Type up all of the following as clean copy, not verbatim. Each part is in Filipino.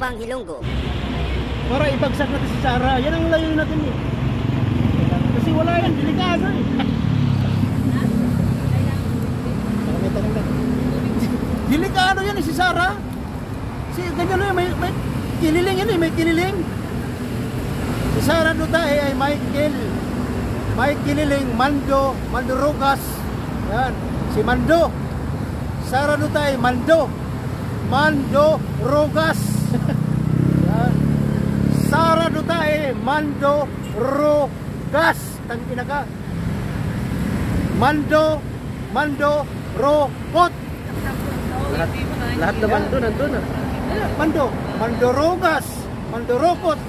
Bambang Hilonggo. Para ibagsak natin si Sara. Yan ang layo natin eh. Kasi wala yan, delikado eh. Delikado yan eh si Sara. Si ganyan yan, may kiniling yan eh, may kiniling. Si Sara Duterte ay may kiniling, Mando Rogas. Yan, si Mando. Sara Duterte, Mando Rogas. Yan. Sara Duterte, Mando Rogas. Tangina ka. Mando Rokot. Lahat naman doon, nandun ah. Mando Rogas, Mando Rokot,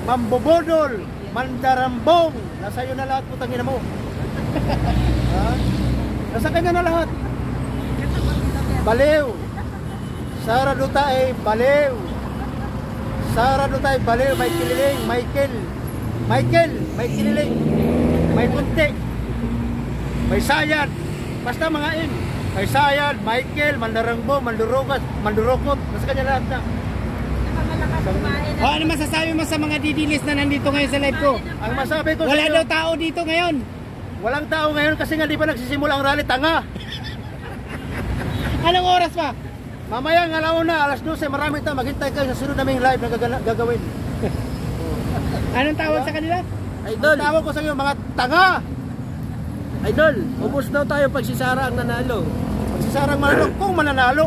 Mambobodol, Mandarambong. Nasa iyo na lahat, putang ina mo. Ha? Nasa kanya na lahat. Baliw. Sara Duterte, baliw. Sara Duterte, baliw. May kililing, Michael, may kililing. May bunti. May sayad. Basta mga in. May sayad, Michael, Mandarambong, Mandurogas, Mandurokot. Nasa kanya lahat na. Ano masasabi mo sa mga didilis na nandito ngayon sa live ko? Ang masabi ko Wala sa iyo, daw tao dito ngayon. walang tao ngayon kasi nga di pa nagsisimula ang rally, tanga. Anong oras pa? Mamaya ng alauna, alas 12, maraming tao. Maghintay kayo sa sunod naming live na gagawin. Anong tawag sa kanila? Idol, tawag ko sa inyo, mga tanga. Idol, ubos daw tayo pag si Sara ang nanalo. Pag si Sara ang manalo, kung mananalo.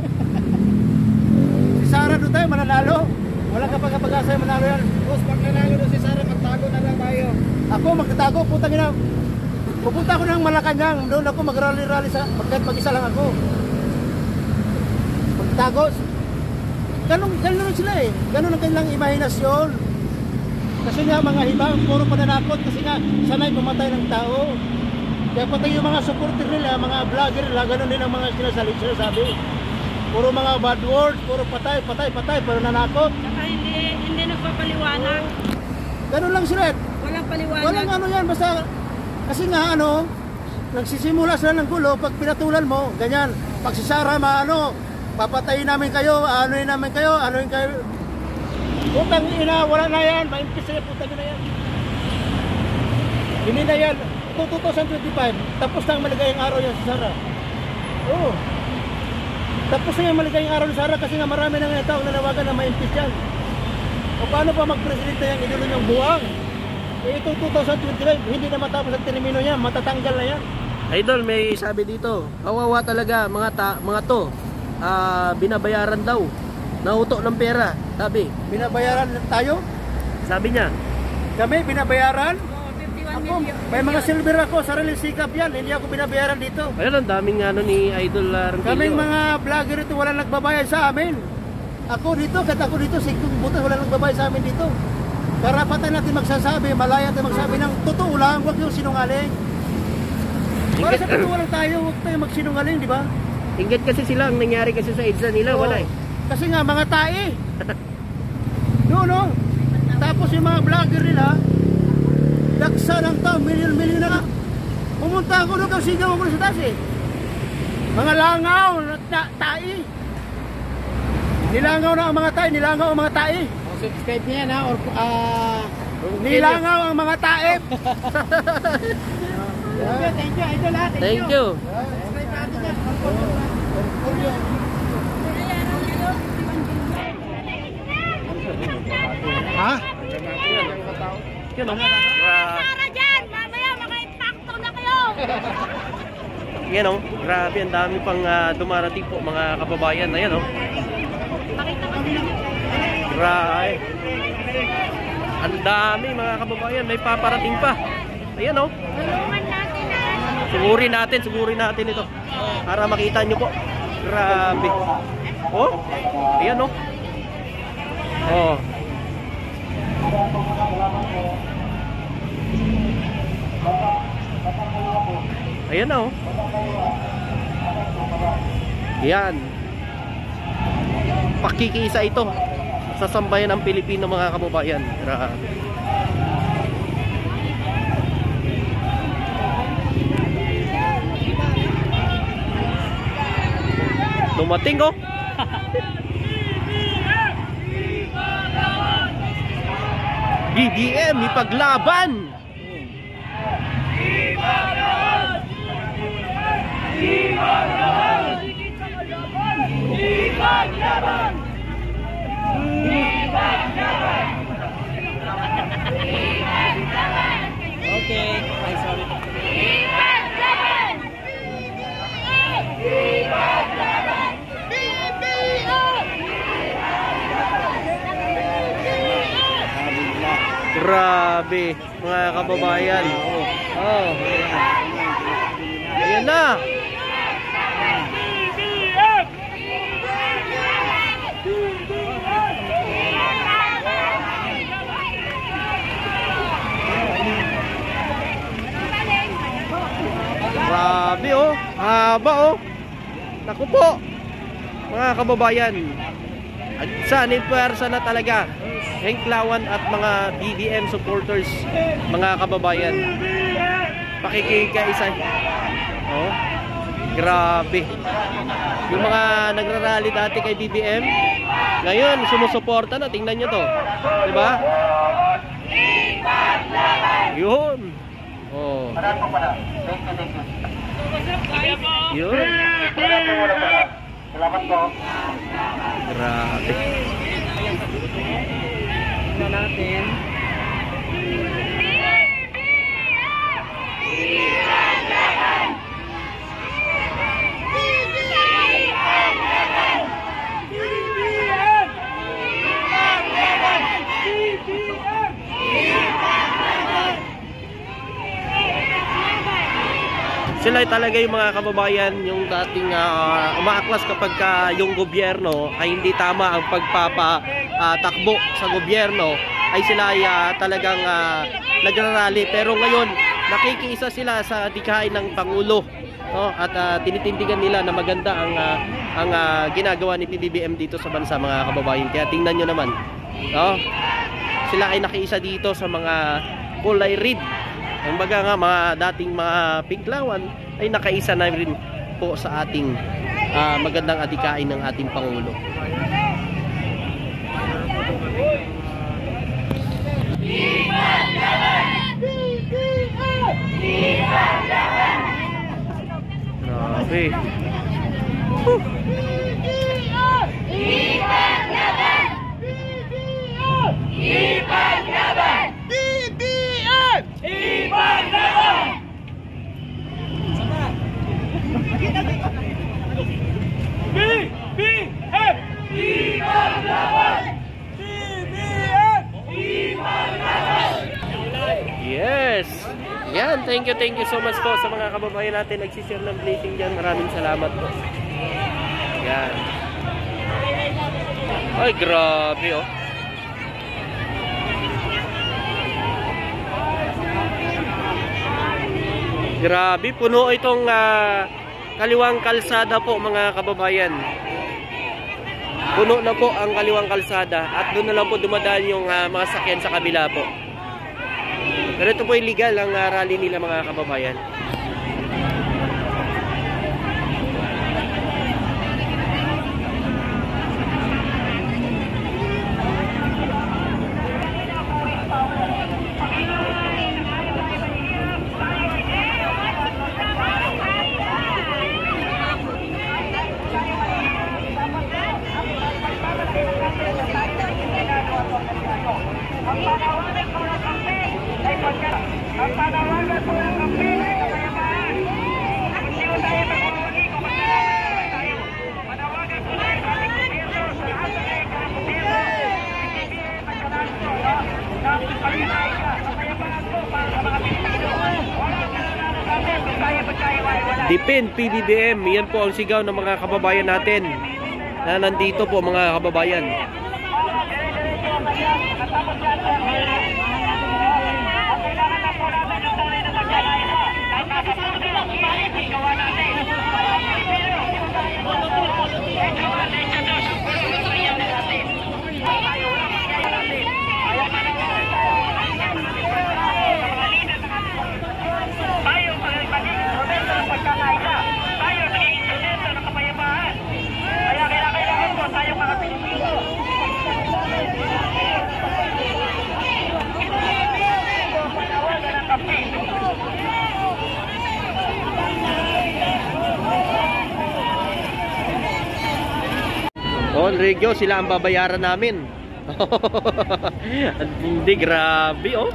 Si Sara doon tayo mananalo. Wala kapag-asa yung manalo yan. Boss, pag nanalo doon si Sara, magtago na lang tayo. Ako magtatago, putang ina. Pupunta ako ng Malacanang, doon ako mag-rally-rally sa pagkat mag-isa lang ako. Magtago. Ganun sila eh. Ganun ang kanilang imahinasyon. Kasi nga mga ibang puro pananakot kasi nga sanay pumatay ng tao. Kaya patay yung mga supporter nila, mga vlogger nila, ganun din ang mga sinasabi. Puro mga bad words, puro patay, pero nanakot. Saka hindi nagpapaliwanag. Ganun lang sila. Walang paliwanag. Walang ano yan, basta kasi nga ano, nagsisimula sila ng gulo pag pinatulan mo, ganyan. Pag si Sara papatayin namin kayo, anuin kayo. Putang ina, wala na yan, maimpis na yan, putang ina yan. Hindi na yan, 2025, tapos na ang maligayang araw yan si Sara. Oo. Tapos na yung maligayang araw ni Sara kasi nga marami na nga taong nanawagan na maimpis yan. O paano pa mag-presidente yung idolo niyang buwang? Eh itong 2025, hindi na matapos ang termino niya, matatanggal na yan. Idol, may sabi dito, kawawa talaga mga to. Binabayaran daw. Nauto ng pera, sabi. Binabayaran tayo? Sabi niya. Kami binabayaran? Oo, 51 Ako, million. may mga silver ako, sarili sikap yan, hindi ako binabayaran dito. Ayun, ang daming ni Idol Ranquillo. Kaming mga vlogger ito, walang nagbabayad sa amin. Ako dito, kahit ako dito, 5 butas, walang nagbabayad sa amin dito. Karapatan natin magsasabi, malaya natin magsabi ng totoo lang, huwag yung sinungaling. Para sa totoo lang tayo, huwag tayo magsinungaling, di ba? Ingat kasi sila, ang nangyari kasi sa EDSA nila, Oo. wala eh. Kasi nga, mga tae. No. Tapos yung mga vlogger nila, daksa ng tao, milyon-milyon na nga. Pumunta ako doon, kasi sigaw ako sa taas eh. Mga langaw na tae. Nilangaw na ang mga tae, nilangaw ang mga tae. Subscribe niya na or Nilangaw ang mga tae. Thank you, idol ha. Thank you. Subscribe natin yan. Ha? Yun o. Sara dyan! Mamaya maka-impacto na kayo! Yan o. Grabe, ang dami pang dumarating po mga kababayan. Ayan o. Pakita ko sila. Grabe. Ang dami mga kababayan. May paparating pa. Ayan o. Tulungan natin na. Sugurin natin ito. Para makita nyo po. Grabe. Oh. Ayan o. Oh. Ayan na oh. Yan. Pakikiisa ito sa sambayan ng Pilipino mga kababayan. Grabe. Dumating oh. BBM ipaglaban. Okay. Ay, sorry. Grabe, mga kababayan. Oh. Ayan na. Grabe oh, haba oh. Naku po, mga kababayan. Sanib puwersa na talaga Henk Lawan at mga BBM supporters, mga kababayan. Pakikikaisa. Oh, grabe. Yung mga nagrarally dati kay BBM, ngayon sumusuporta na. Tingnan nyo to, diba? Yun. Oh. Yun. Salamat po. Grabe. Na natin. Sila talaga yung mga kababayan, yung dating umaaklas kapag yung gobyerno ay hindi tama ang pagpapatakbo sa gobyerno, ay sila ay talagang nagrarally. Pero ngayon nakikiisa sila sa adikain ng Pangulo, no? At tinitindigan nila na maganda ang ginagawa ni PBBM dito sa bansa, mga kababayan. Kaya tingnan nyo naman, no? Sila ay nakiisa dito sa mga kulay red. Ang baga nga, mga dating mga Pinklawan ay nakaisa na rin po sa ating magandang adikain ng ating Pangulo. Grabe. Yes. Yan, thank you so much po sa mga kababayan natin nagsishare ng blessing dyan. Maraming salamat po. Yan. Ay, grabe oh. Grabe, puno itong kaliwang kalsada po, mga kababayan. Puno na po ang kaliwang kalsada at doon na lang po dumadaan yung mga sakyan sa kabila po. Pero ito po illegal ang rally nila, mga kababayan. Ang panawagan po ng kampanya ay kapayapaan. Hindi mo tayo mag-uuli kung magkakaroon tayo. Panawagan po tayo sa ating gobyerno, sa lahat ng gobyerno. Hindi magkakaroon po, na pagkakaroon ka. Kapayapaan po para sa mga Pilipino. Walang kalalanan natin kung tayo magkaiwalay. Dipin PBBM, yan po ang sigaw ng mga kababayan natin na nandito po, mga kababayan. Regyo, sila ang babayaran namin. Hindi, grabe oh.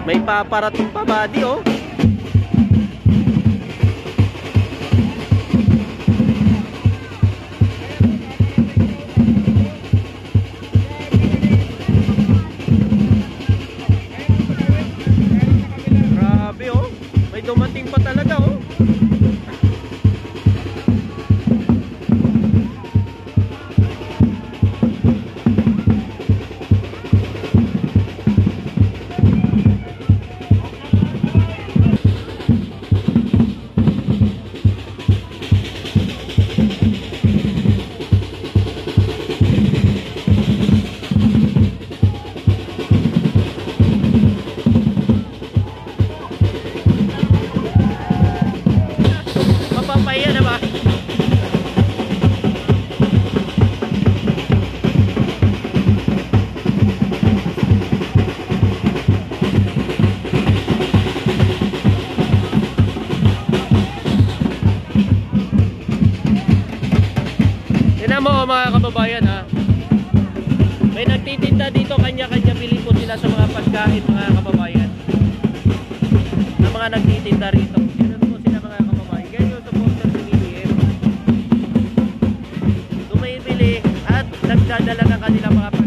May paparating pa buddy oh. Grabe oh. May dumating pa talaga oh. Mapapahiya na ba? Tignan mo mga kababayan ha. May nagtitinda dito, kanya-kanya bili po sila sa mga pagkain mga kababayan. Na mga nagtitinda rito. Tignan po sila mga kababayan. Ganyan yung supporter sa BBM. Bumibili at nagdadala ng kanilang mga pagkain.